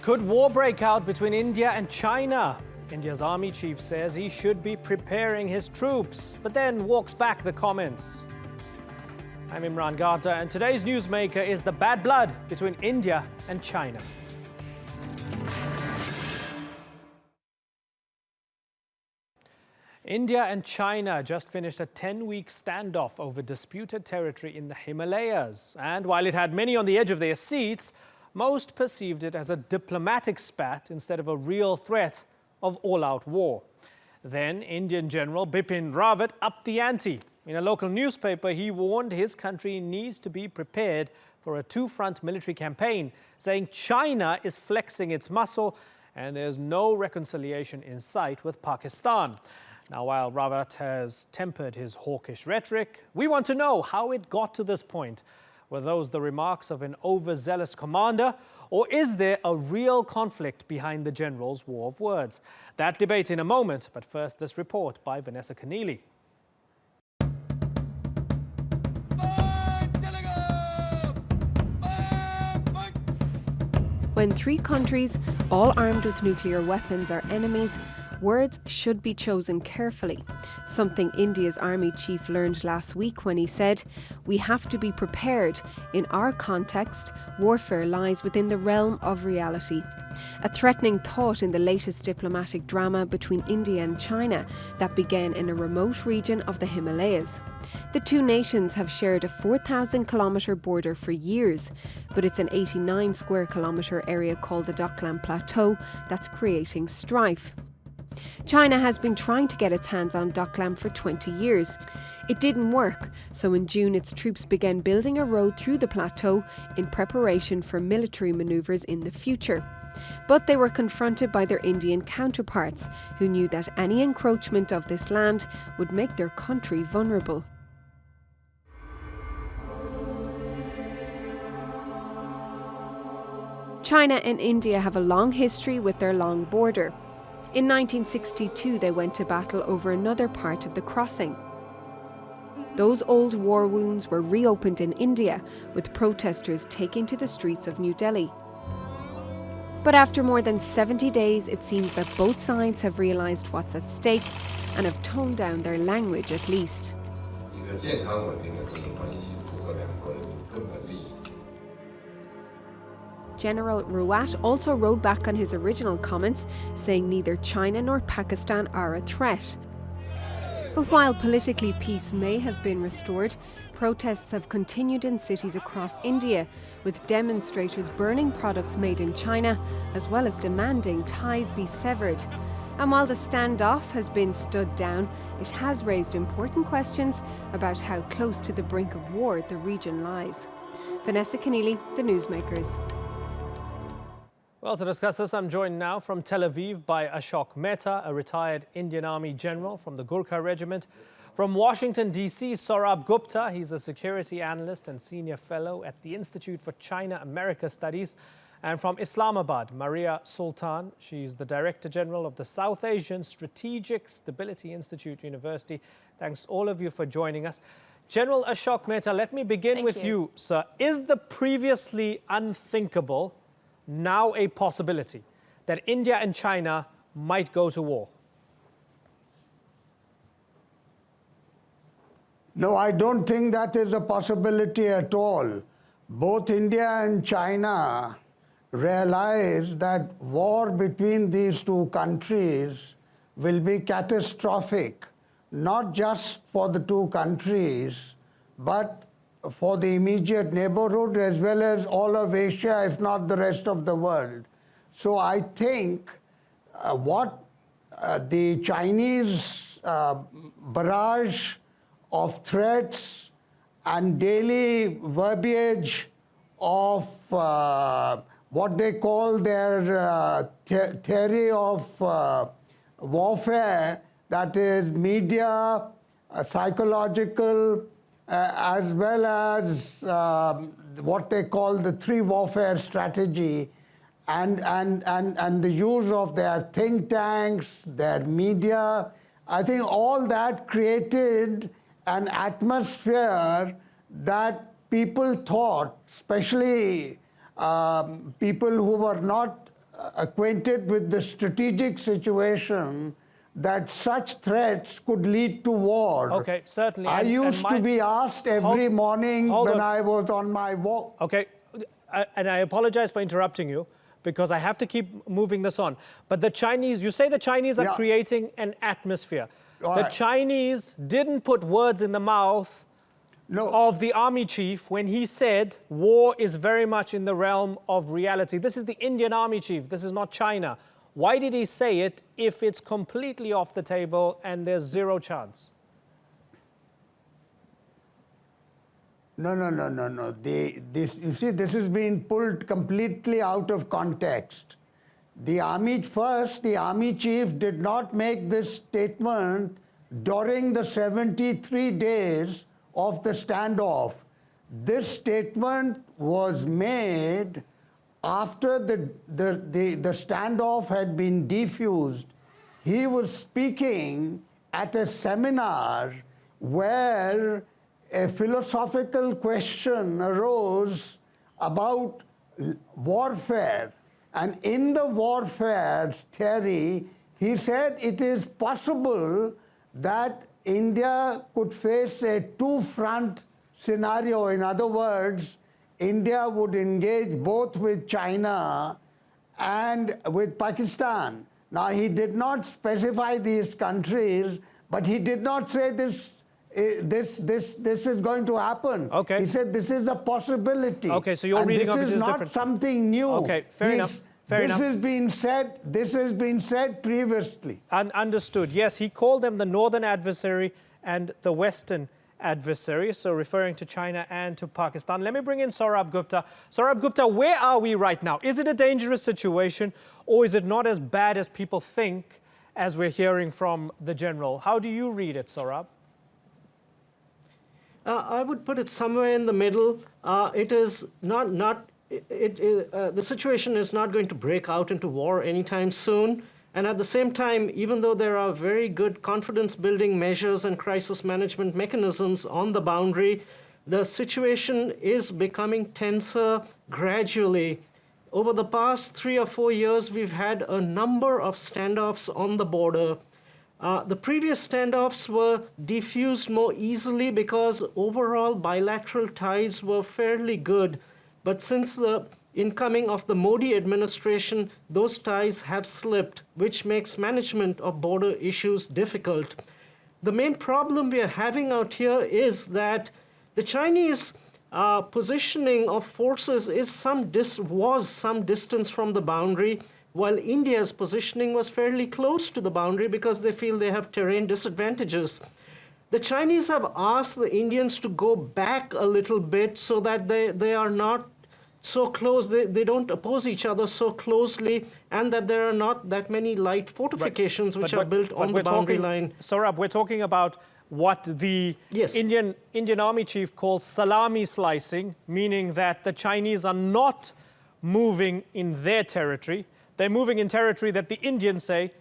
Could war break out between India and China? India's army chief says he should be preparing his troops, but then walks back the comments. I'm Imran Gata, and today's newsmaker is the bad blood between India and China. India and China just finished a 10-week standoff over disputed territory in the Himalayas. And while it had many on the edge of their seats, most perceived it as a diplomatic spat instead of a real threat of all-out war. Then Indian General Bipin Rawat upped the ante. In a local newspaper, he warned his country needs to be prepared for a two-front military campaign, saying China is flexing its muscle and there's no reconciliation in sight with Pakistan. Now, while Rawat has tempered his hawkish rhetoric, we want to know how it got to this point. Were those the remarks of an overzealous commander, or is there a real conflict behind the general's war of words? That debate in a moment, but first this report by Vanessa Keneally. When three countries, all armed with nuclear weapons, are enemies, words should be chosen carefully, something India's army chief learned last week when he said, "We have to be prepared. In our context, warfare lies within the realm of reality." A threatening thought in the latest diplomatic drama between India and China that began in a remote region of the Himalayas. The two nations have shared a 4,000-kilometre border for years, but it's an 89 square kilometre area called the Doklam Plateau that's creating strife. China has been trying to get its hands on Doklam for 20 years. It didn't work, so in June its troops began building a road through the plateau in preparation for military manoeuvres in the future. But they were confronted by their Indian counterparts, who knew that any encroachment of this land would make their country vulnerable. China and India have a long history with their long border. In 1962, they went to battle over another part of the crossing. Those old war wounds were reopened in India, with protesters taking to the streets of New Delhi. But after more than 70 days, it seems that both sides have realised what's at stake and have toned down their language at least. General Rawat also rode back on his original comments, saying neither China nor Pakistan are a threat. But while politically peace may have been restored, protests have continued in cities across India, with demonstrators burning products made in China, as well as demanding ties be severed. And while the standoff has been stood down, it has raised important questions about how close to the brink of war the region lies. Vanessa Keneally, The Newsmakers. Well, to discuss this, I'm joined now from Tel Aviv by Ashok Mehta, a retired Indian Army general from the Gurkha Regiment. From Washington, D.C., Saurabh Gupta. He's a security analyst and senior fellow at the Institute for China-America Studies. And from Islamabad, Maria Sultan. She's the Director General of the South Asian Strategic Stability Institute University. Thanks all of you for joining us. General Ashok Mehta, let me begin with you, sir. Is the previously unthinkable now a possibility that India and China might go to war? No, I don't think that is a possibility at all. Both India and China realize that war between these two countries will be catastrophic, not just for the two countries, but for the immediate neighborhood as well as all of Asia, if not the rest of the world. So I think what the Chinese barrage of threats and daily verbiage of what they call their theory of warfare, that is media, psychological, as well as what they call the three warfare strategy, and the use of their think tanks, their media. I think all that created an atmosphere that people thought, especially people who were not acquainted with the strategic situation that such threats could lead to war. Okay, certainly. I used to be asked every morning when I was on my walk. Okay, and I apologize for interrupting you because I have to keep moving this on. But the Chinese, you say the Chinese are creating an atmosphere. The Chinese didn't put words in the mouth of the army chief when he said war is very much in the realm of reality. This is the Indian army chief. This is not China. Why did he say it if it's completely off the table and there's zero chance? No. You see, this is being pulled completely out of context. The army chief did not make this statement during the 73 days of the standoff. This statement was made after the standoff had been defused. He was speaking at a seminar where a philosophical question arose about warfare. And in the warfare theory, he said it is possible that India could face a two-front scenario. In other words, India would engage both with China and with Pakistan. Now, he did not specify these countries, but he did not say this is going to happen. Okay. He said this is a possibility. Okay, so your reading of it is different. This is not something new. Okay, fair enough. This has been said previously. Understood. Yes, he called them the northern adversary and the western adversary, so referring to China and to Pakistan. Let me bring in Saurabh Gupta. Saurabh Gupta, where are we right now? Is it a dangerous situation, or is it not as bad as people think, as we're hearing from the general? How do you read it, Saurabh? I would put it somewhere in the middle. It is the situation is not going to break out into war anytime soon. And at the same time, even though there are very good confidence-building measures and crisis management mechanisms on the boundary, the situation is becoming tenser gradually. Over the past 3 or 4 years, we've had a number of standoffs on the border. The previous standoffs were diffused more easily because overall bilateral ties were fairly good. But since the incoming of the Modi administration, those ties have slipped, which makes management of border issues difficult. The main problem we are having out here is that the Chinese positioning of forces was some distance from the boundary, while India's positioning was fairly close to the boundary because they feel they have terrain disadvantages. The Chinese have asked the Indians to go back a little bit so that they are not so close, they don't oppose each other so closely, and that there are not that many light fortifications which are built on the boundary line. Saurabh, we're talking about what the Indian Army chief calls salami slicing, meaning that the Chinese are not moving in their territory. They're moving in territory that the Indians say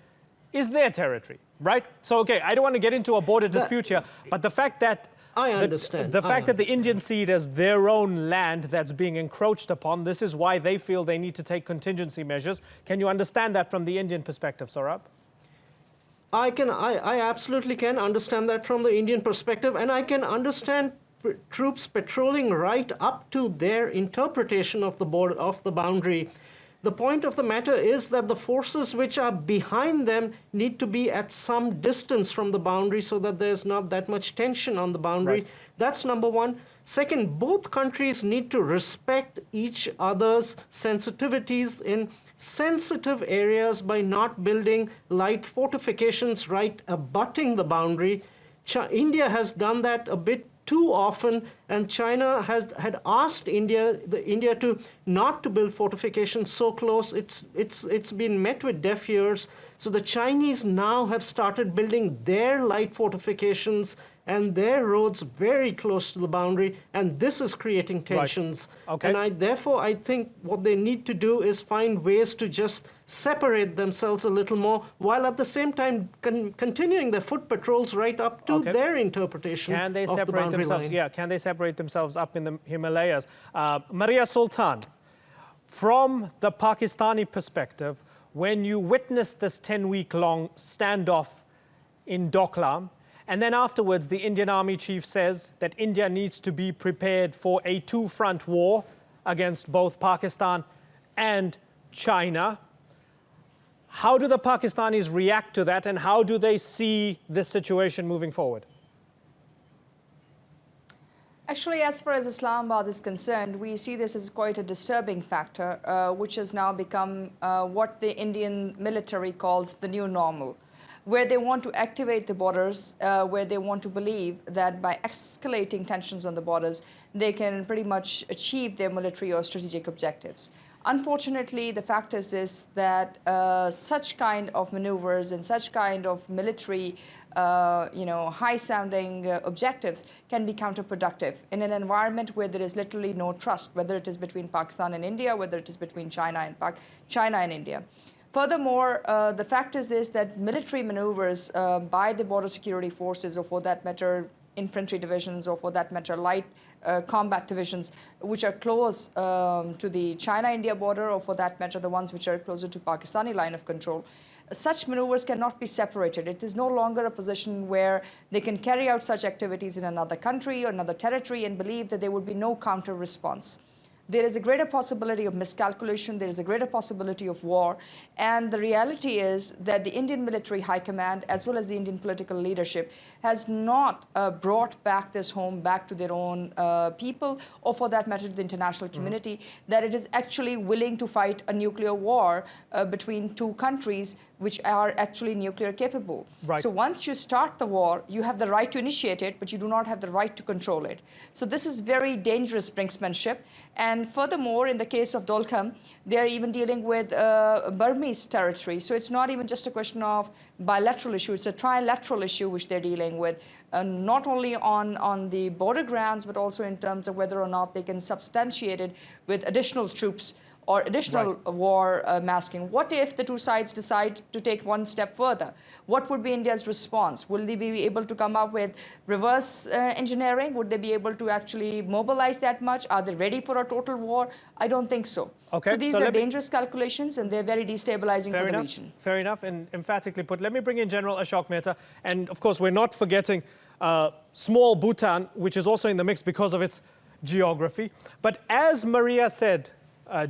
is their territory, right? So, okay, I don't want to get into a border dispute here, but the fact that that the Indians see it as their own land that's being encroached upon, this is why they feel they need to take contingency measures. Can you understand that from the Indian perspective, Saurabh? I absolutely can understand that from the Indian perspective, and I can understand troops patrolling right up to their interpretation of the border, of the boundary. The point of the matter is that the forces which are behind them need to be at some distance from the boundary so that there's not that much tension on the boundary. Right. That's number one. Second, both countries need to respect each other's sensitivities in sensitive areas by not building light fortifications right abutting the boundary. India has done that a bit too often, and China had asked India to not to build fortifications so close. It's been met with deaf ears. So the Chinese now have started building their light fortifications and their roads very close to the boundary, and this is creating tensions. Right. Okay. And therefore, I think what they need to do is find ways to just separate themselves a little more, while at the same time continuing their foot patrols right up to their interpretation of the boundary line. Can they separate themselves? Yeah, can they separate themselves up in the Himalayas? Maria Sultan, From the Pakistani perspective, when you witness this 10-week-long standoff in Doklam, and then afterwards the Indian Army chief says that India needs to be prepared for a two-front war against both Pakistan and China. How do the Pakistanis react to that, and how do they see this situation moving forward? Actually, as far as Islamabad is concerned, we see this as quite a disturbing factor, which has now become what the Indian military calls the new normal, where they want to activate the borders, where they want to believe that by escalating tensions on the borders, they can pretty much achieve their military or strategic objectives. Unfortunately, the fact is this, that such kind of maneuvers and such kind of military, high-sounding objectives can be counterproductive in an environment where there is literally no trust, whether it is between Pakistan and India, whether it is between China and India. Furthermore, the fact is this, that military maneuvers by the border security forces, or for that matter, infantry divisions, or for that matter, light combat divisions, which are close to the China-India border, or for that matter, the ones which are closer to Pakistani line of control. Such maneuvers cannot be separated. It is no longer a position where they can carry out such activities in another country or another territory and believe that there would be no counter response. There is a greater possibility of miscalculation, there is a greater possibility of war, and the reality is that the Indian military high command, as well as the Indian political leadership, has not brought back this home back to their own people, or for that matter to the international community, that it is actually willing to fight a nuclear war between two countries which are actually nuclear capable. Right. So once you start the war, you have the right to initiate it, but you do not have the right to control it. So this is very dangerous brinksmanship. And furthermore, in the case of Dolkham, they are even dealing with Burmese territory. So it's not even just a question of bilateral issue, it's a trilateral issue which they're dealing with, not only on the border grounds, but also in terms of whether or not they can substantiate it with additional troops or additional war masking. What if the two sides decide to take one step further? What would be India's response? Will they be able to come up with reverse engineering? Would they be able to actually mobilize that much? Are they ready for a total war? I don't think so. Okay, so these are dangerous calculations, and they're very destabilizing for the region. Fair enough, and emphatically put. Let me bring in General Ashok Mehta. And of course, we're not forgetting small Bhutan, which is also in the mix because of its geography. But as Maria said,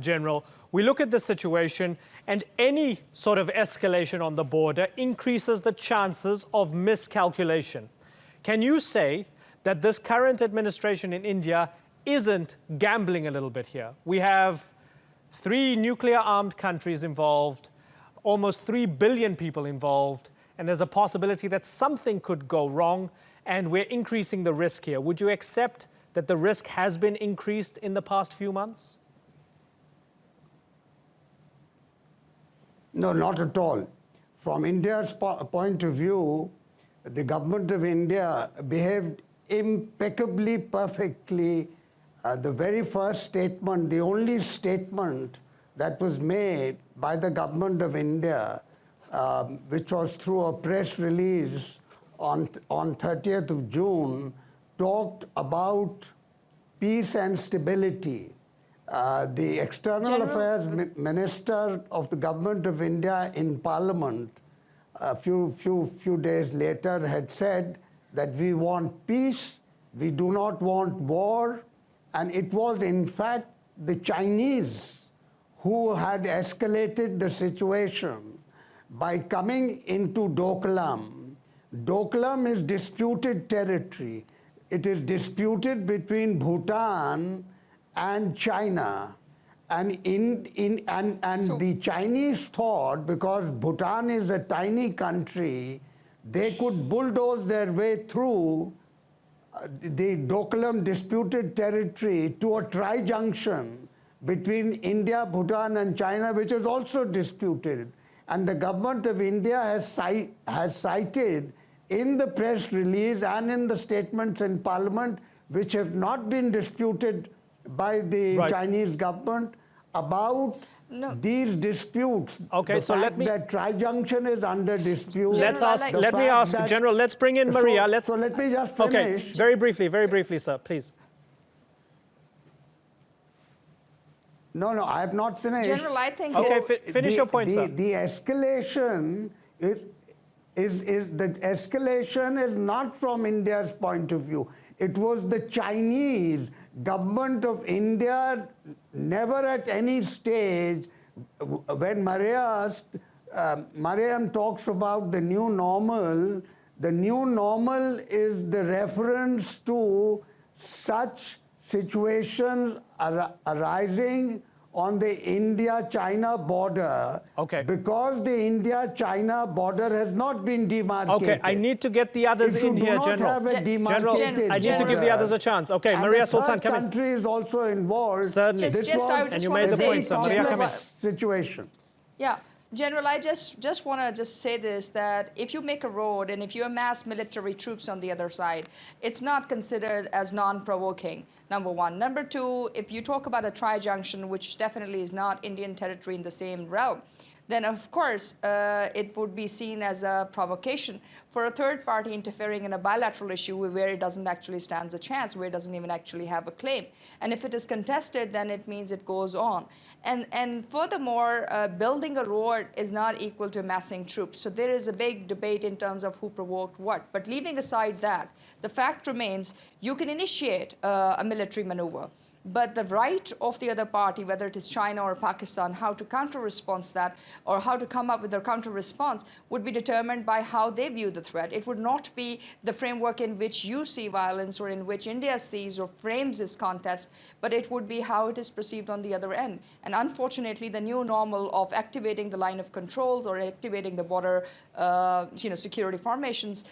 General, we look at the situation, and any sort of escalation on the border increases the chances of miscalculation. Can you say that this current administration in India isn't gambling a little bit here? We have 3 nuclear-armed countries involved, almost 3 billion people involved, and there's a possibility that something could go wrong, and we're increasing the risk here. Would you accept that the risk has been increased in the past few months? No, not at all. From India's point of view, the government of India behaved impeccably, perfectly. The very first statement, the only statement that was made by the government of India, which was through a press release on 30th of June, talked about peace and stability. The External Affairs Minister of the Government of India in Parliament a few days later had said that we want peace, we do not want war, and it was in fact the Chinese who had escalated the situation by coming into Doklam. Doklam is disputed territory. It is disputed between Bhutan and China, and the Chinese thought, because Bhutan is a tiny country, they could bulldoze their way through the Doklam disputed territory to a tri-junction between India, Bhutan and China, which is also disputed. And the government of India has cited in the press release and in the statements in Parliament, which have not been disputed by the Chinese government, about these disputes. Okay, so let me... that tri-junction is under dispute. Let's ask, let me ask, General, let's bring in Maria. So let me just finish. Okay, very briefly, sir, please. No, I have not finished. General, I think... Okay, finish your point, sir. The escalation the escalation is not from India's point of view. It was the Chinese government of India never at any stage, when Mariam talks about the new normal is the reference to such situations arising on the India-China border, because the India-China border has not been demarcated. Okay, I need to get the others in here, General. General, I need to give the others a chance. Okay, and Maria the Sultan, third come in. country is also involved. Certainly. I just and you wanna made the say, point, sir. Maria, come in. Situation. Yeah, General, I just want to say this, that if you make a road and if you amass military troops on the other side, it's not considered as non-provoking, number one. Number two, if you talk about a tri-junction, which definitely is not Indian territory in the same realm, then of course it would be seen as a provocation for a third party interfering in a bilateral issue where it doesn't actually stand a chance, where it doesn't even actually have a claim. And if it is contested, then it means it goes on. And furthermore, building a road is not equal to amassing troops. So there is a big debate in terms of who provoked what. But leaving aside that, the fact remains you can initiate a military maneuver. But the right of the other party, whether it is China or Pakistan, how to counter-response that or how to come up with their counter-response would be determined by how they view the threat. It would not be the framework in which you see violence or in which India sees or frames this contest, but it would be how it is perceived on the other end. And unfortunately, the new normal of activating the line of controls or activating the border security formations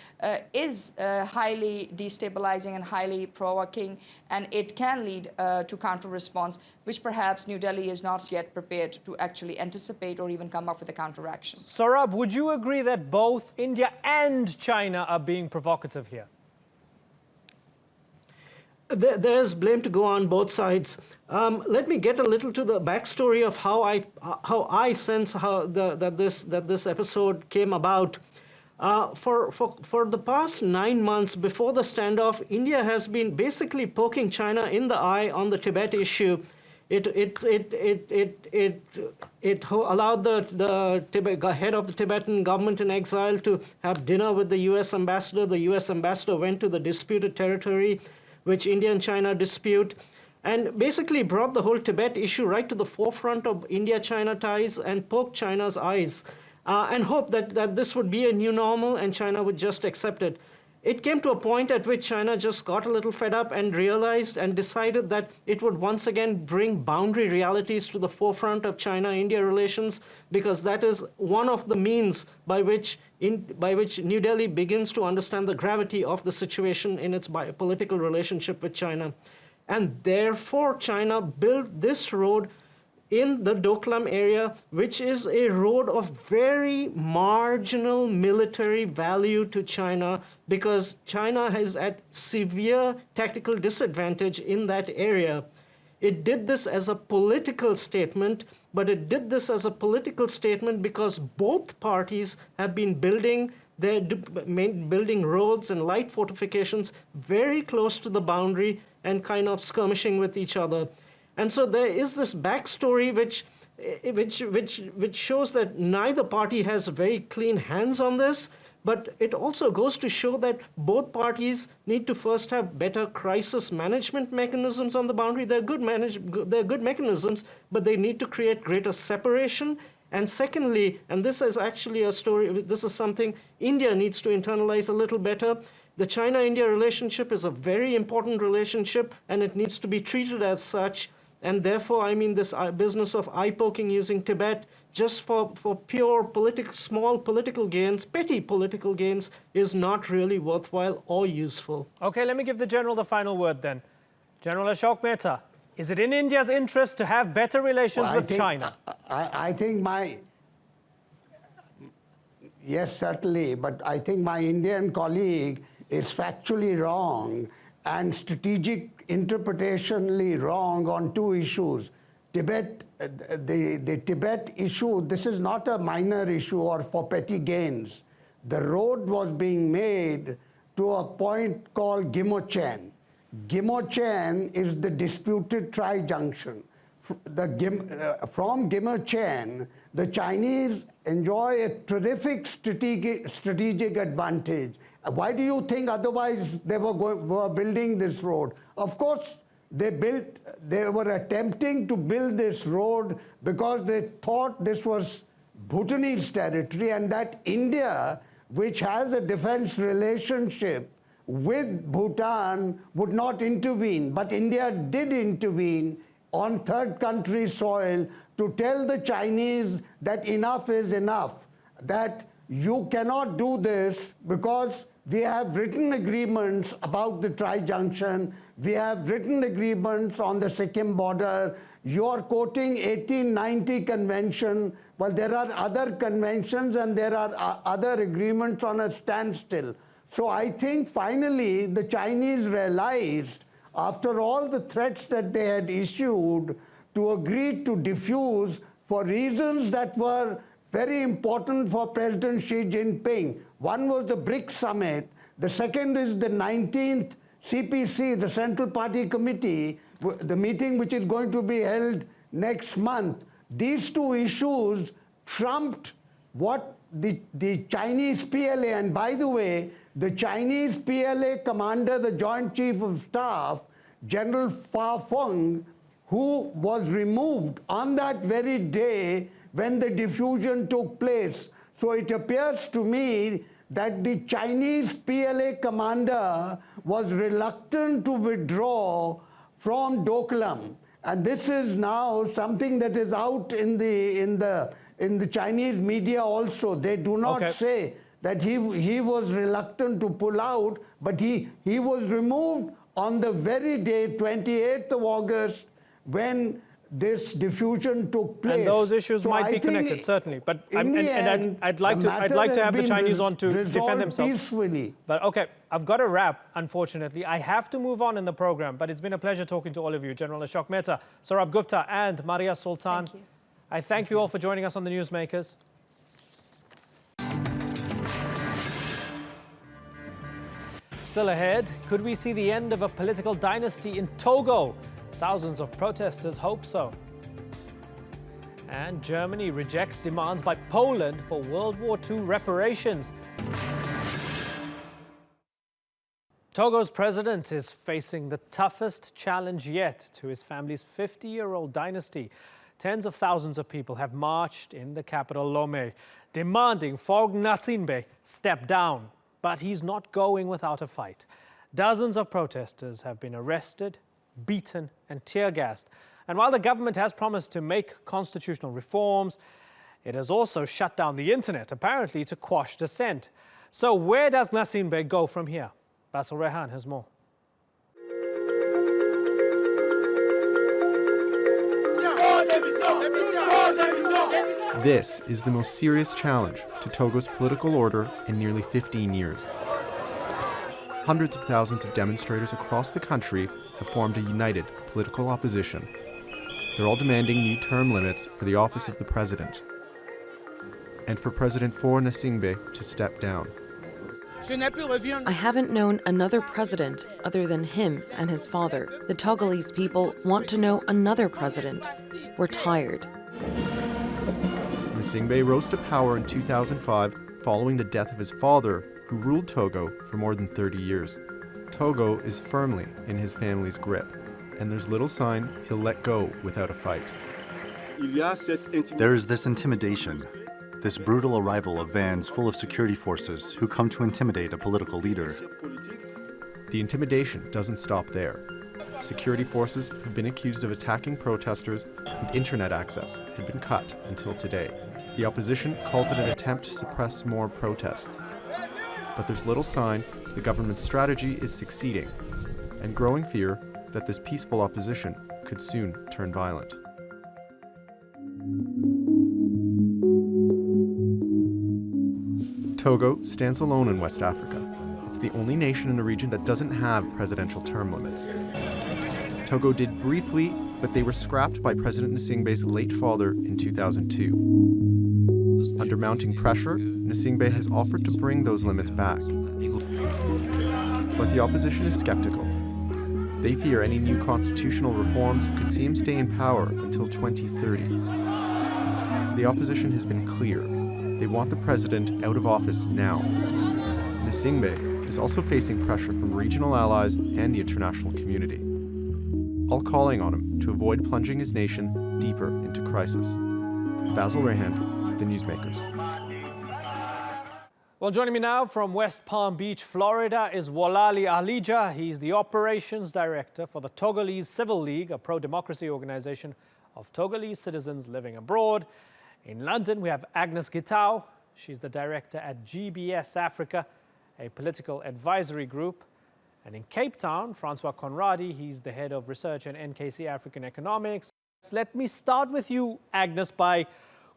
is highly destabilizing and highly provoking, and it can lead to counter-response, which perhaps New Delhi is not yet prepared to actually anticipate or even come up with a counter-action. Saurabh, would you agree that both India and China are being provocative here? There's blame to go on both sides. Let me get a little to the backstory of how I sense that this episode came about. For the past 9 months before the standoff, India has been basically poking China in the eye on the Tibet issue. It allowed the head of the Tibetan government in exile to have dinner with the U.S. ambassador. The U.S. ambassador went to the disputed territory, which India and China dispute, and basically brought the whole Tibet issue right to the forefront of India-China ties and poked China's eyes. And hope that this would be a new normal and China would just accept it. It came to a point at which China just got a little fed up and realized and decided that it would once again bring boundary realities to the forefront of China-India relations, because that is one of the means by which New Delhi begins to understand the gravity of the situation in its political relationship with China. And therefore, China built this road in the Doklam area, which is a road of very marginal military value to China, because China is at severe tactical disadvantage in that area. It did this as a political statement, but it did this as a political statement because both parties have been building roads and light fortifications very close to the boundary and kind of skirmishing with each other. And so there is this backstory which shows that neither party has very clean hands on this, but it also goes to show that both parties need to first have better crisis management mechanisms on the boundary. They're good mechanisms, but they need to create greater separation. And secondly, and this is actually a story, this is something India needs to internalize a little better. The China-India relationship is a very important relationship, and it needs to be treated as such. And therefore, I mean, this business of eye-poking using Tibet just for pure small political gains, petty political gains, is not really worthwhile or useful. Okay, let me give the General the final word then. General Ashok Mehta, is it in India's interest to have better relations with China? I think yes, certainly, but I think my Indian colleague is factually wrong and strategic interpretationally wrong on two issues. Tibet, the Tibet issue, this is not a minor issue or for petty gains. The road was being made to a point called Gimochen. Gimochen is the disputed tri-junction. from Gimmerchen, the Chinese enjoy a terrific strategic advantage. Why do you think otherwise they were building this road? Of course, they were attempting to build this road because they thought this was Bhutanese territory and that India, which has a defense relationship with Bhutan, would not intervene. But India did intervene on third country soil to tell the Chinese that enough is enough, that you cannot do this because we have written agreements about the tri-junction, we have written agreements on the Sikkim border, you're quoting 1890 convention, well, there are other conventions and there are other agreements on a standstill. So I think finally the Chinese realized, after all the threats that they had issued, to agree to diffuse for reasons that were very important for President Xi Jinping. One was the BRIC summit. The second is the 19th CPC, the Central Party Committee, the meeting which is going to be held next month. These two issues trumped what the Chinese PLA, and by the way, the Chinese PLA commander, the Joint Chief of Staff, General Faure, who was removed on that very day when the diffusion took place. So it appears to me that the Chinese PLA commander was reluctant to withdraw from Doklam. And this is now something that is out in the Chinese media also. They do not say that he was reluctant to pull out, but he was removed on the very day, 28th of August, when this diffusion took place. And those issues might be connected, certainly. But I'd like to have the Chinese on to defend themselves. Peacefully. But okay, I've got to wrap, unfortunately. I have to move on in the program, but it's been a pleasure talking to all of you. General Ashok Mehta, Saurabh Gupta, and Maria Sultan. Thank you. I thank you all for joining us on the Newsmakers. Still ahead, could we see the end of a political dynasty in Togo? Thousands of protesters hope so. And Germany rejects demands by Poland for World War II reparations. Togo's president is facing the toughest challenge yet to his family's 50-year-old dynasty. Tens of thousands of people have marched in the capital Lomé, demanding Faure Gnassingbe step down. But he's not going without a fight. Dozens of protesters have been arrested, beaten and tear-gassed. And while the government has promised to make constitutional reforms, it has also shut down the internet, apparently to quash dissent. So where does Gnassingbe go from here? Basil Rehan has more. This is the most serious challenge to Togo's political order in nearly 15 years. Hundreds of thousands of demonstrators across the country have formed a united political opposition. They're all demanding new term limits for the office of the president and for President Faure Gnassingbe to step down. I haven't known another president other than him and his father. The Togolese people want to know another president. We're tired. Gnassingbe rose to power in 2005 following the death of his father, who ruled Togo for more than 30 years. Togo is firmly in his family's grip, and there's little sign he'll let go without a fight. There is this intimidation, this brutal arrival of vans full of security forces who come to intimidate a political leader. The intimidation doesn't stop there. Security forces have been accused of attacking protesters, and internet access had been cut until today. The opposition calls it an attempt to suppress more protests. But there's little sign the government's strategy is succeeding, and growing fear that this peaceful opposition could soon turn violent. Togo stands alone in West Africa. It's the only nation in the region that doesn't have presidential term limits. Togo did briefly, but they were scrapped by President Gnassingbe's late father in 2002. Under mounting pressure, Gnassingbe has offered to bring those limits back. But the opposition is skeptical. They fear any new constitutional reforms could see him stay in power until 2030. The opposition has been clear. They want the president out of office now. Gnassingbe is also facing pressure from regional allies and the international community, all calling on him to avoid plunging his nation deeper into crisis. Basil Rehand, The Newsmakers. Well, joining me now from West Palm Beach, Florida, is Wolali Alija. He's the operations director for the Togolese Civil League, a pro-democracy organization of Togolese citizens living abroad. In London, we have Agnes Gitau. She's the director at GBS Africa, a political advisory group. And in Cape Town, Francois Conradi, he's the head of research at NKC African Economics. Let me start with you, Agnes, by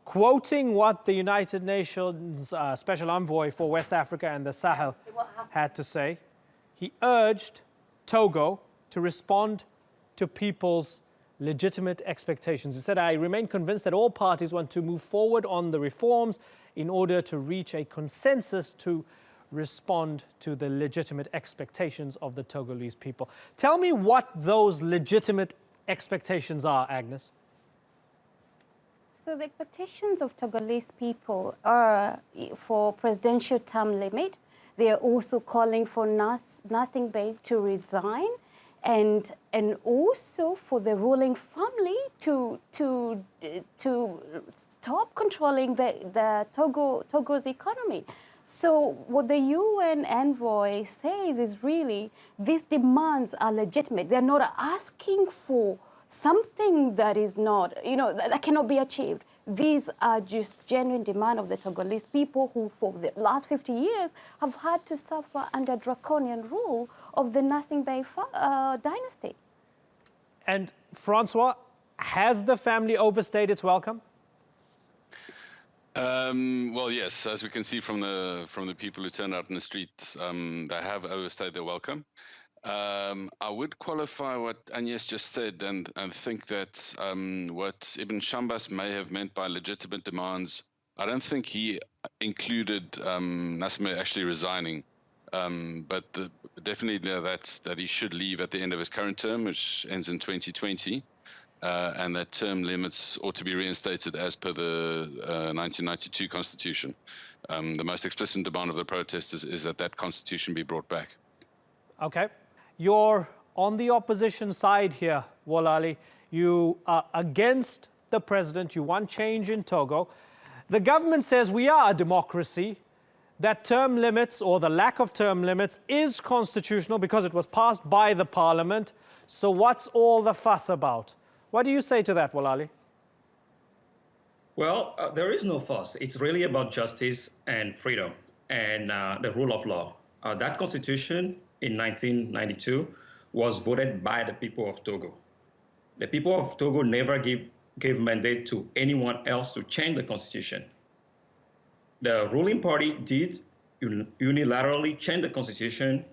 quoting what the United Nations Special Envoy for West Africa and the Sahel had to say. He urged Togo to respond to people's legitimate expectations. He said, "I remain convinced that all parties want to move forward on the reforms in order to reach a consensus to respond to the legitimate expectations of the Togolese people." Tell me what those legitimate expectations are, Agnes. So the expectations of Togolese people are for presidential term limit. They are also calling for Gnassingbe to resign, and also for the ruling family to stop controlling the Togo's economy. So what the UN envoy says is really these demands are legitimate. They're not asking for something that is not, that cannot be achieved. These are just genuine demand of the Togolese people who, for the last 50 years, have had to suffer under draconian rule of the Gnassingbe dynasty. And Francois, has the family overstayed its welcome? Well, yes, as we can see from the people who turned out in the streets, they have overstayed their welcome. I would qualify what Agnes just said and think that what Ibn Shambas may have meant by legitimate demands, I don't think he included Gnassingbe actually resigning, but definitely that he should leave at the end of his current term, which ends in 2020, and that term limits ought to be reinstated as per the 1992 Constitution. The most explicit demand of the protesters is that constitution be brought back. Okay. You're on the opposition side here, Wolali. You are against the president. You want change in Togo. The government says we are a democracy, that term limits or the lack of term limits is constitutional because it was passed by the parliament. So what's all the fuss about? What do you say to that, Wolali? Well, there is no fuss. It's really about justice and freedom and the rule of law. That constitution in 1992 was voted by the people of Togo. The people of Togo never gave mandate to anyone else to change the constitution. The ruling party did unilaterally change the constitution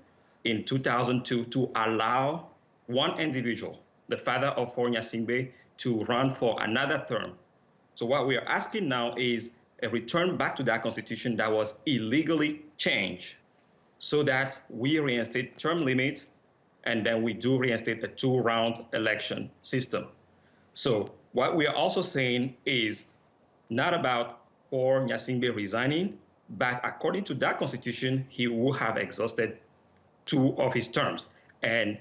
in 2002 to allow one individual, the father of Faure Gnassingbe, to run for another term. So what we are asking now is a return back to that constitution that was illegally changed, so that we reinstate term limit, and then we do reinstate a 2-round election system. So what we are also saying is not about Faure Gnassingbe resigning, but according to that constitution, he will have exhausted 2 of his terms. And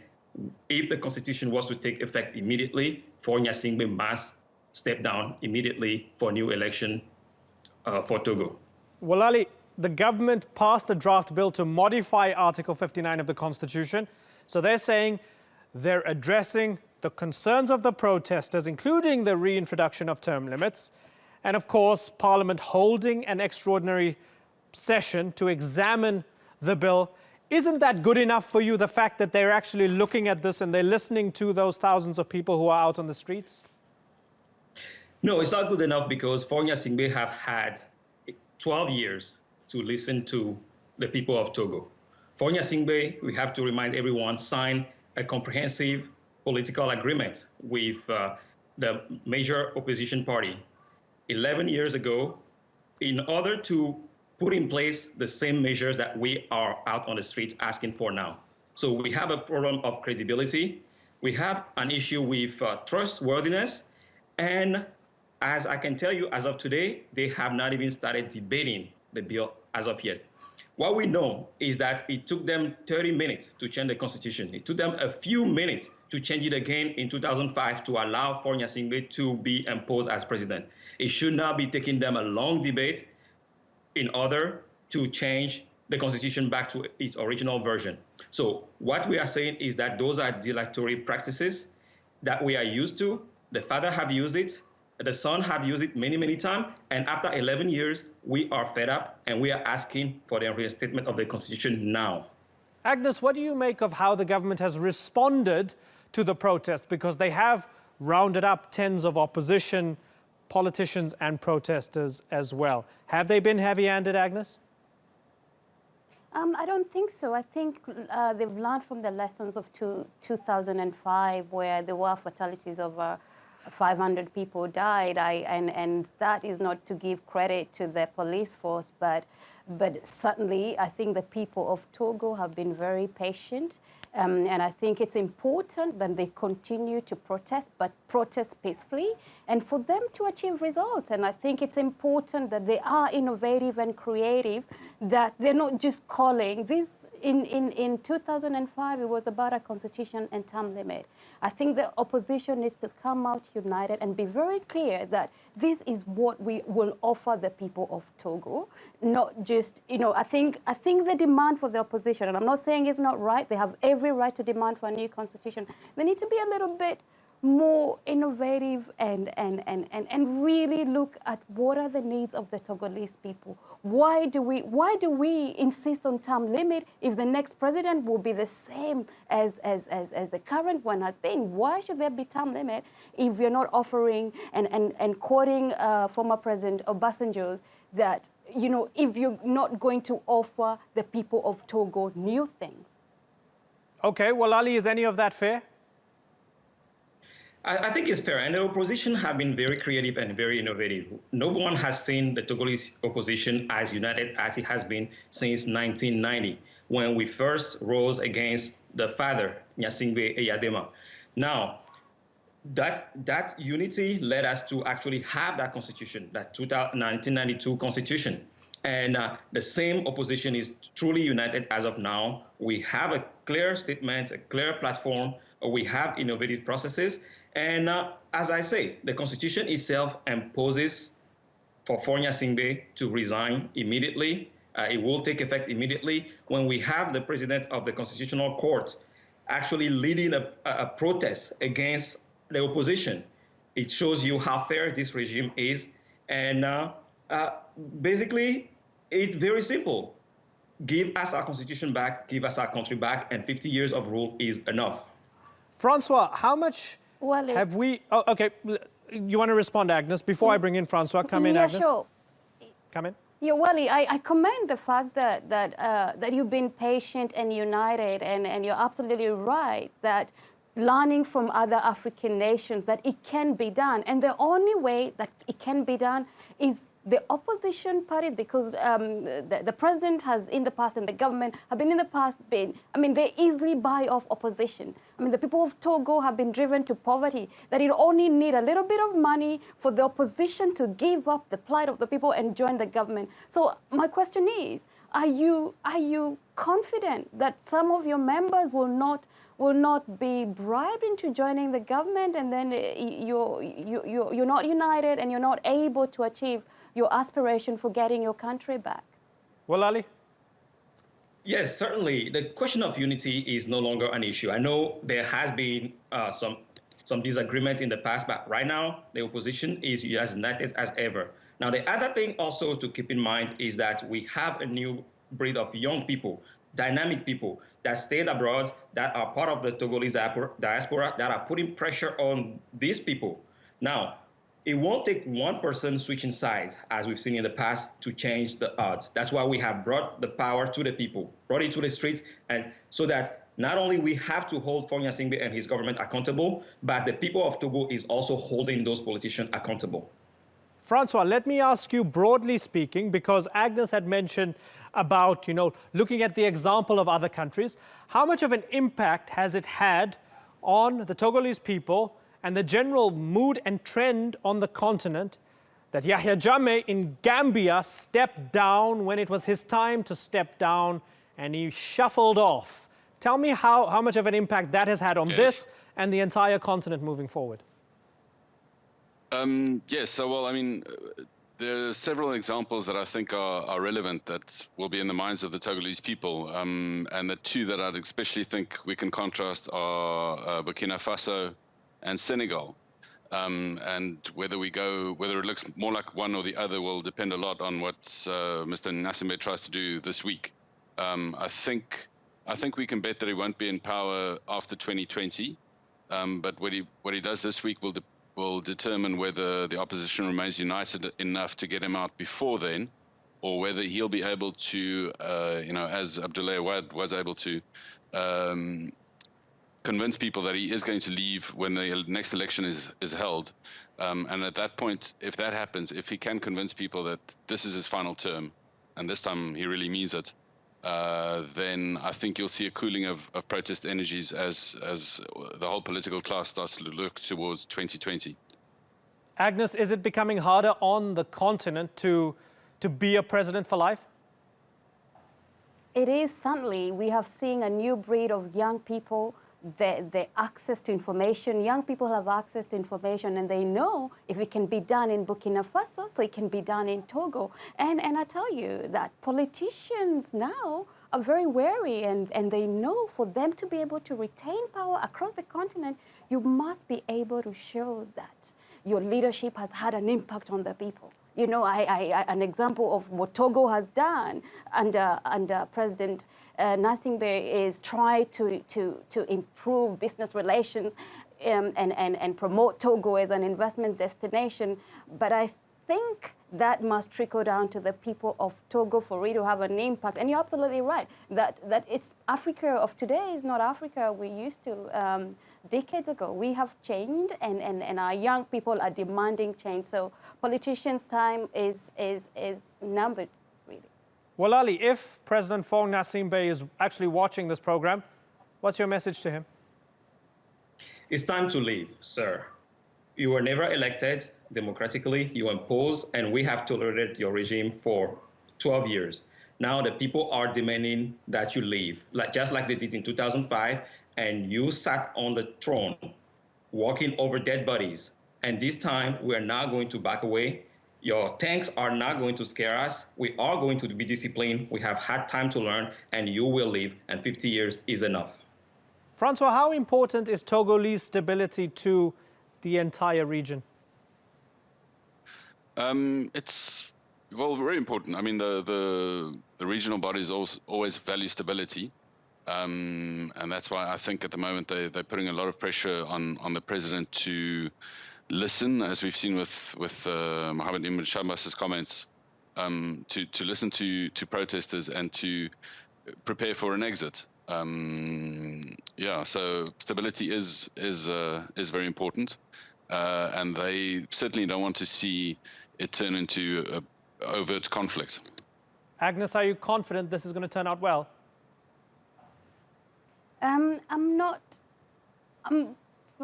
if the constitution was to take effect immediately, Faure Gnassingbe must step down immediately for new election for Togo. Wolali, the government passed a draft bill to modify Article 59 of the Constitution. So they're saying they're addressing the concerns of the protesters, including the reintroduction of term limits, and of course, Parliament holding an extraordinary session to examine the bill. Isn't that good enough for you, the fact that they're actually looking at this and they're listening to those thousands of people who are out on the streets? No, it's not good enough because Faure Gnassingbe have had 12 years to listen to the people of Togo. Faure Gnassingbe, we have to remind everyone, signed a comprehensive political agreement with the major opposition party 11 years ago in order to put in place the same measures that we are out on the streets asking for now. So we have a problem of credibility. We have an issue with trustworthiness. And as I can tell you, as of today, they have not even started debating the bill as of yet. What we know is that it took them 30 minutes to change the constitution. It took them a few minutes to change it again in 2005 to allow Faure Gnassingbe to be imposed as president. It should not be taking them a long debate in order to change the constitution back to its original version. So what we are saying is that those are dilatory practices that we are used to. The father have used it, the son have used it many, many times, and after 11 years, we are fed up and we are asking for the reinstatement of the constitution now. Agnes, what do you make of how the government has responded to the protests? Because they have rounded up tens of opposition politicians and protesters as well. Have they been heavy-handed, Agnes? I don't think so. I think they've learned from the lessons of 2005, where there were fatalities of 500 people died, and that is not to give credit to the police force, but certainly I think the people of Togo have been very patient, and I think it's important that they continue to protest, but protest peacefully, and for them to achieve results. And I think it's important that they are innovative and creative, that they're not just calling this. In 2005, it was about a constitution and term limit. I think the opposition needs to come out united and be very clear that this is what we will offer the people of Togo, not just, I think the demand for the opposition, and I'm not saying it's not right, they have every right to demand for a new constitution. They need to be a little bit more innovative and really look at what are the needs of the Togolese people. Why do we insist on term limit if the next president will be the same as the current one has been? Why should there be term limit if you're not offering and quoting former President Obasanjo's that, if you're not going to offer the people of Togo new things? Okay, well, Ali, is any of that fair? I think it's fair, and the opposition have been very creative and very innovative. No one has seen the Togolese opposition as united as it has been since 1990, when we first rose against the father, Gnassingbé Eyadema. Now, that unity led us to actually have that constitution, that 1992 constitution. And the same opposition is truly united as of now. We have a clear statement, a clear platform. We have innovative processes. And as I say, the constitution itself imposes for Faure Gnassingbe to resign immediately. It will take effect immediately when we have the president of the Constitutional Court actually leading a protest against the opposition. It shows you how fair this regime is. And basically, it's very simple. Give us our constitution back, give us our country back, and 50 years of rule is enough. Francois, how much have we... Oh, okay, you want to respond, Agnes? Before I bring in Francois, come in, Agnes. Yeah, sure. Come in. Yeah, Wally, I commend the fact that you've been patient and united, and you're absolutely right that learning from other African nations that it can be done. And the only way that it can be done is the opposition parties, because the president has in the past and the government have been in the past they easily buy off opposition. The people of Togo have been driven to poverty, that it only need a little bit of money for the opposition to give up the plight of the people and join the government. So my question is, are you confident that some of your members will not be bribed into joining the government, and then you're not united and you're not able to achieve your aspiration for getting your country back? Well, Ali? Yes, certainly. The question of unity is no longer an issue. I know there has been some disagreement in the past, but right now the opposition is as united as ever. Now, the other thing also to keep in mind is that we have a new breed of young people, dynamic people that stayed abroad, that are part of the Togolese diaspora, that are putting pressure on these people. Now, it won't take one person switching sides, as we've seen in the past, to change the odds. That's why we have brought the power to the people, brought it to the streets, and so that not only we have to hold Faure Gnassingbe and his government accountable, but the people of Togo is also holding those politicians accountable. Francois, let me ask you, broadly speaking, because Agnes had mentioned about, looking at the example of other countries. How much of an impact has it had on the Togolese people and the general mood and trend on the continent that Yahya Jammeh in Gambia stepped down when it was his time to step down and he shuffled off? Tell me how much of an impact that has had on this and the entire continent moving forward. Yes, so well, I mean, there are several examples that I think are relevant that will be in the minds of the Togolese people. And the two that I'd especially think we can contrast are Burkina Faso and Senegal. And whether it looks more like one or the other will depend a lot on what Mr. Gnassingbe tries to do this week. I think we can bet that he won't be in power after 2020. But what he does this week will determine whether the opposition remains united enough to get him out before then, or whether he'll be able to, as WWII was able to, convince people that he is going to leave when the next election is held. And at that point, if that happens, if he can convince people that this is his final term, and this time he really means it, then I think you'll see a cooling of protest energies as the whole political class starts to look towards 2020. Agnes, is it becoming harder on the continent to be a president for life? It is, certainly. We have seen a new breed of young people, the access to information. Young people have access to information and they know if it can be done in Burkina Faso, so it can be done in Togo. And I tell you that politicians now are very wary and they know for them to be able to retain power across the continent, you must be able to show that your leadership has had an impact on the people. An example of what Togo has done under President Gnassingbe is try to improve business relations and promote Togo as an investment destination. But I think that must trickle down to the people of Togo for it to have an impact. And you're absolutely right that it's Africa of today is not Africa we used to decades ago. We have changed and our young people are demanding change. So politicians' time is numbered, really. Well, Ali, if President Faure Gnassingbe is actually watching this program, what's your message to him? It's time to leave, sir. You were never elected democratically. You imposed, and we have tolerated your regime for 12 years. Now the people are demanding that you leave, just like they did in 2005, and you sat on the throne, walking over dead bodies. And this time, we are not going to back away. Your tanks are not going to scare us. We are going to be disciplined. We have had time to learn, and you will leave, and 50 years is enough. Francois, how important is Togolese stability to the entire region? It's very important. I mean, the regional bodies always value stability, and that's why I think at the moment they're putting a lot of pressure on the president to listen, as we've seen with Mohammed Ibn Shabbas's comments, to listen to protesters and to prepare for an exit. So stability is very important, and they certainly don't want to see it turn into an overt conflict. Agnes, are you confident this is going to turn out well? I'm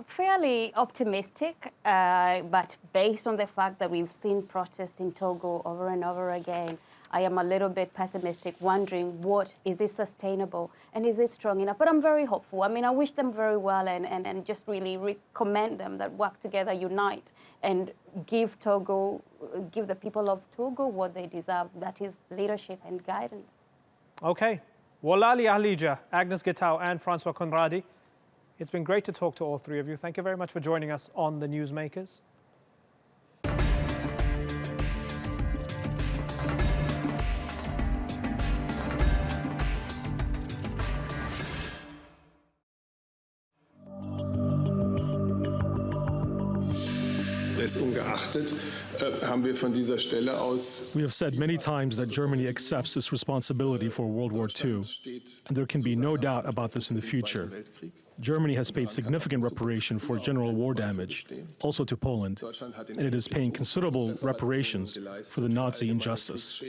fairly optimistic, but based on the fact that we've seen protests in Togo over and over again, I am a little bit pessimistic, wondering is it sustainable and is it strong enough? But I'm very hopeful. I mean, I wish them very well and just really recommend them that work together, unite, and give the people of Togo what they deserve. That is leadership and guidance. Okay. Wolali Ahlija, Agnes Gitau and Francois Conradi. It's been great to talk to all three of you. Thank you very much for joining us on the Newsmakers. Ungeachtet haben wir von dieser Stelle aus. We have said many times that Germany accepts its responsibility for World War II, and there can be no doubt about this in the future. Germany has paid significant reparation for general war damage, also to Poland, and it is paying considerable reparations for the Nazi injustice.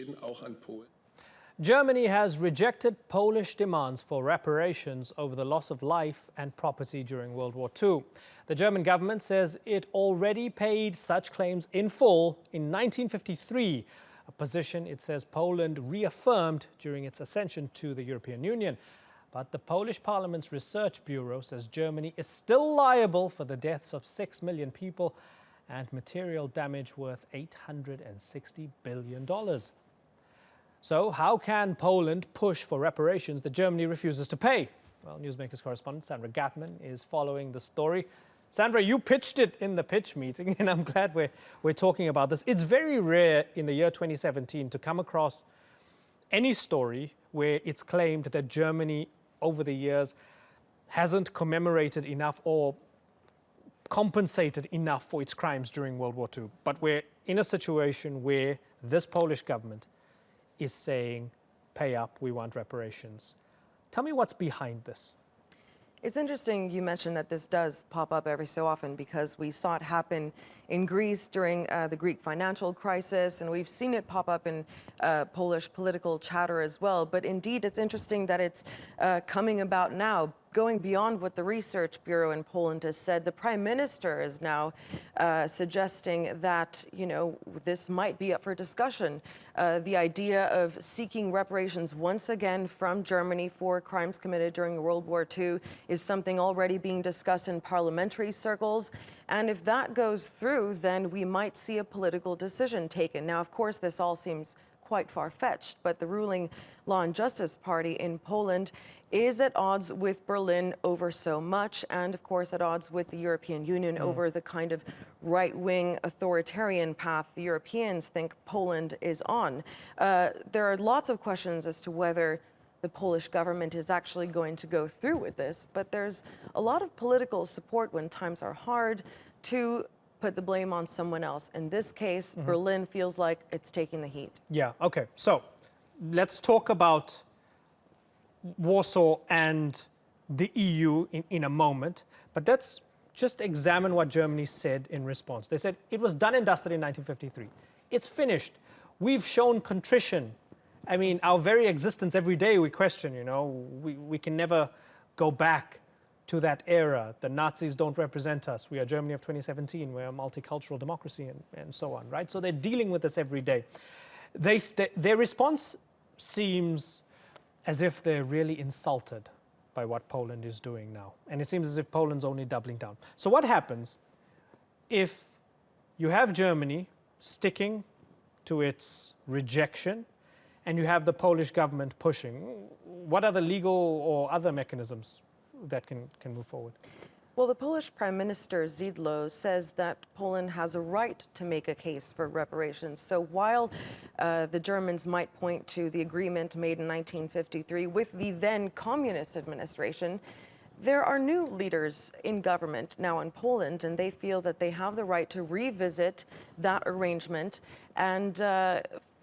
Germany has rejected Polish demands for reparations over the loss of life and property during World War II. The German government says it already paid such claims in full in 1953, a position it says Poland reaffirmed during its accession to the European Union. But the Polish Parliament's Research Bureau says Germany is still liable for the deaths of 6 million people and material damage worth $860 billion. So how can Poland push for reparations that Germany refuses to pay? Well, Newsmakers correspondent Sandra Gatman is following the story. Sandra, you pitched it in the pitch meeting, and I'm glad we're talking about this. It's very rare in the year 2017 to come across any story where it's claimed that Germany over the years hasn't commemorated enough or compensated enough for its crimes during World War II. But we're in a situation where this Polish government is saying, pay up, we want reparations. Tell me what's behind this. It's interesting you mentioned that this does pop up every so often, because we saw it happen in Greece during the Greek financial crisis, and we've seen it pop up in Polish political chatter as well. But indeed, it's interesting that it's coming about now. Going beyond what the Research Bureau in Poland has said, the Prime Minister is now suggesting that, this might be up for discussion. The idea of seeking reparations once again from Germany for crimes committed during World War II is something already being discussed in parliamentary circles. And if that goes through, then we might see a political decision taken. Now, of course, this all seems quite far-fetched, but the ruling Law and Justice Party in Poland is at odds with Berlin over so much, and of course at odds with the European Union over the kind of right-wing authoritarian path the Europeans think Poland is on. There are lots of questions as to whether the Polish government is actually going to go through with this, but there's a lot of political support when times are hard to put the blame on someone else. In this case, Berlin feels like it's taking the heat. Yeah, okay. So let's talk about Warsaw and the EU in a moment, but let's just examine what Germany said in response. They said it was done and dusted in 1953. It's finished. We've shown contrition. I mean, our very existence every day we question, we can never go back to that era. The Nazis don't represent us. We are Germany of 2017. We're a multicultural democracy and so on, right? So they're dealing with this every day. Their response seems as if they're really insulted by what Poland is doing now. And it seems as if Poland's only doubling down. So what happens if you have Germany sticking to its rejection and you have the Polish government pushing? What are the legal or other mechanisms that can move forward? Well, the Polish Prime Minister Szydło says that Poland has a right to make a case for reparations. So while the Germans might point to the agreement made in 1953 with the then communist administration, there are new leaders in government now in Poland, and they feel that they have the right to revisit that arrangement. And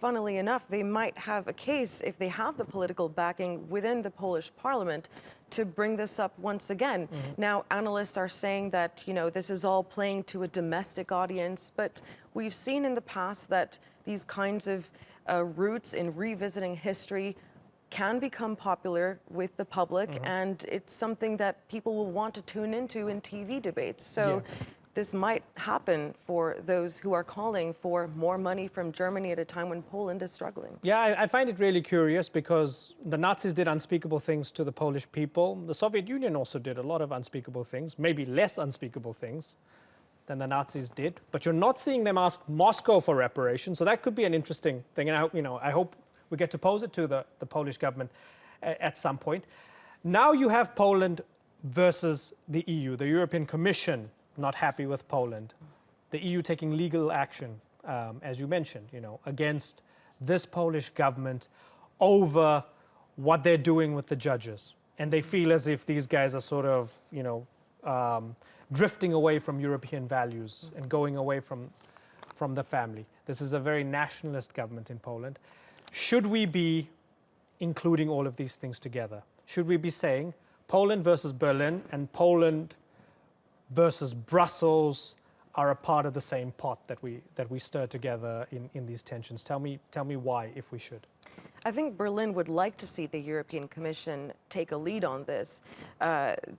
funnily enough, they might have a case, if they have the political backing within the Polish parliament, to bring this up once again. Now, analysts are saying that, this is all playing to a domestic audience, but we've seen in the past that these kinds of routes in revisiting history can become popular with the public, and it's something that people will want to tune into in TV debates. So this might happen for those who are calling for more money from Germany at a time when Poland is struggling. Yeah, I find it really curious because the Nazis did unspeakable things to the Polish people. The Soviet Union also did a lot of unspeakable things, maybe less unspeakable things than the Nazis did. But you're not seeing them ask Moscow for reparations, so that could be an interesting thing. And I hope we get to pose it to the Polish government at some point. Now you have Poland versus the EU, the European Commission not happy with Poland, the EU taking legal action, as you mentioned, against this Polish government over what they're doing with the judges. And they feel as if these guys are sort of, drifting away from European values and going away from the family. This is a very nationalist government in Poland. Should we be including all of these things together? Should we be saying Poland versus Berlin and Poland versus Brussels are a part of the same pot that we stir together in these tensions? Tell me why, if we should. I think Berlin would like to see the European Commission take a lead on this.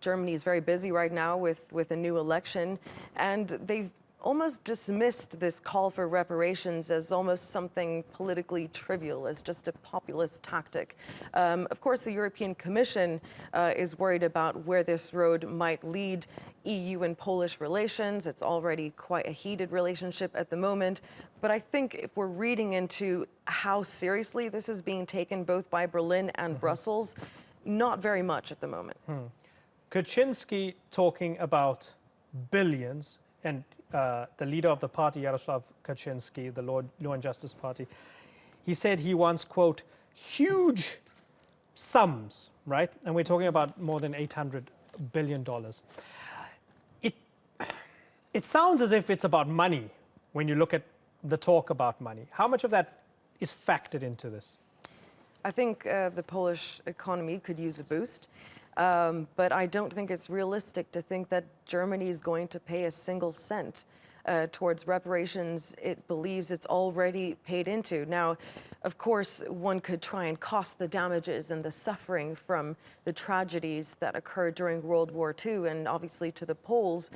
Germany is very busy right now with a new election, and they've almost dismissed this call for reparations as almost something politically trivial, as just a populist tactic. Of course, the European Commission is worried about where this road might lead EU and Polish relations. It's already quite a heated relationship at the moment. But I think if we're reading into how seriously this is being taken both by Berlin and Brussels, not very much at the moment. Kaczynski talking about billions, and the leader of the party, Jarosław Kaczynski, the Law and Justice Party, he said he wants, quote, huge sums, right? And we're talking about more than $800 billion. It sounds as if it's about money when you look at the talk about money. How much of that is factored into this? I think the Polish economy could use a boost. But I don't think it's realistic to think that Germany is going to pay a single cent towards reparations it believes it's already paid into. Now, of course, one could try and cost the damages and the suffering from the tragedies that occurred during World War II, and obviously to the Poles,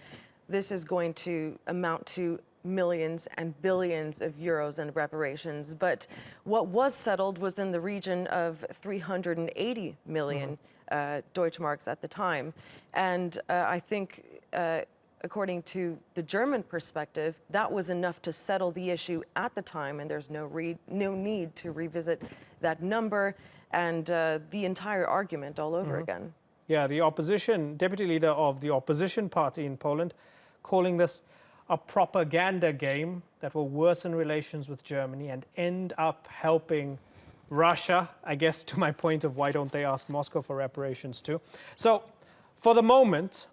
this is going to amount to millions and billions of euros in reparations. But what was settled was in the region of 380 million Deutschmarks at the time. And I think, according to the German perspective, that was enough to settle the issue at the time, and there's no need to revisit that number and the entire argument all over again. Yeah, the opposition, deputy leader of the opposition party in Poland, calling this a propaganda game that will worsen relations with Germany and end up helping Russia, I guess, to my point of why don't they ask Moscow for reparations too. So for the moment,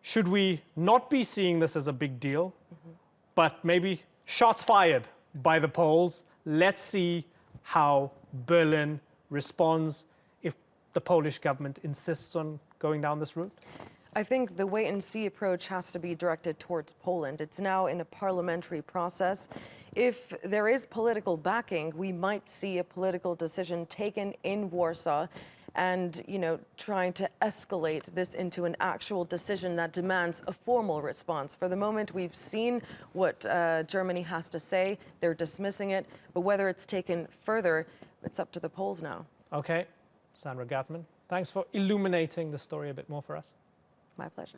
should we not be seeing this as a big deal, but maybe shots fired by the Poles? Let's see how Berlin responds if the Polish government insists on going down this route? I think the wait-and-see approach has to be directed towards Poland. It's now in a parliamentary process. If there is political backing, we might see a political decision taken in Warsaw and, trying to escalate this into an actual decision that demands a formal response. For the moment, we've seen what Germany has to say. They're dismissing it. But whether it's taken further, it's up to the Poles now. Okay. Sandra Gatman, thanks for illuminating the story a bit more for us. My pleasure.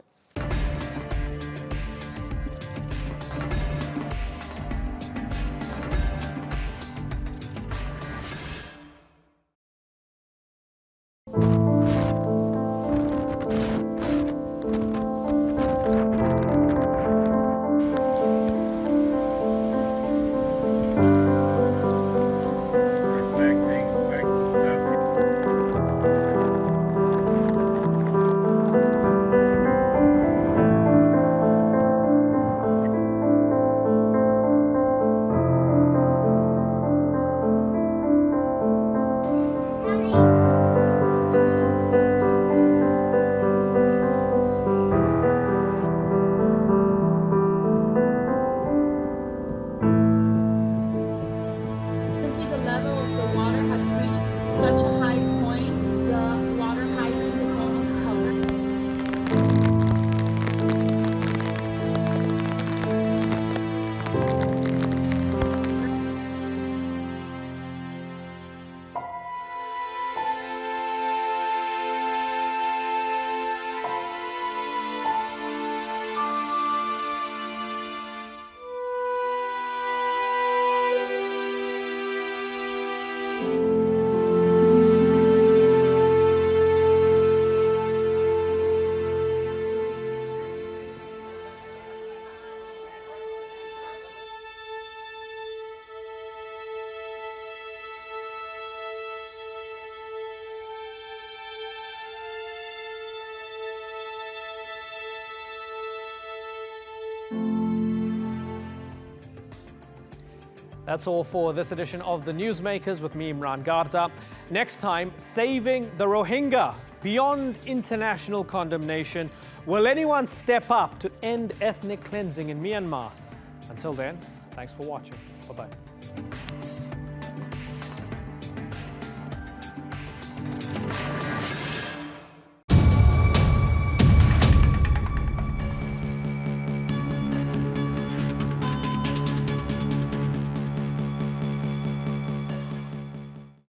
That's all for this edition of the Newsmakers with me, Imran Garda. Next time, saving the Rohingya beyond international condemnation. Will anyone step up to end ethnic cleansing in Myanmar? Until then, thanks for watching. Bye-bye.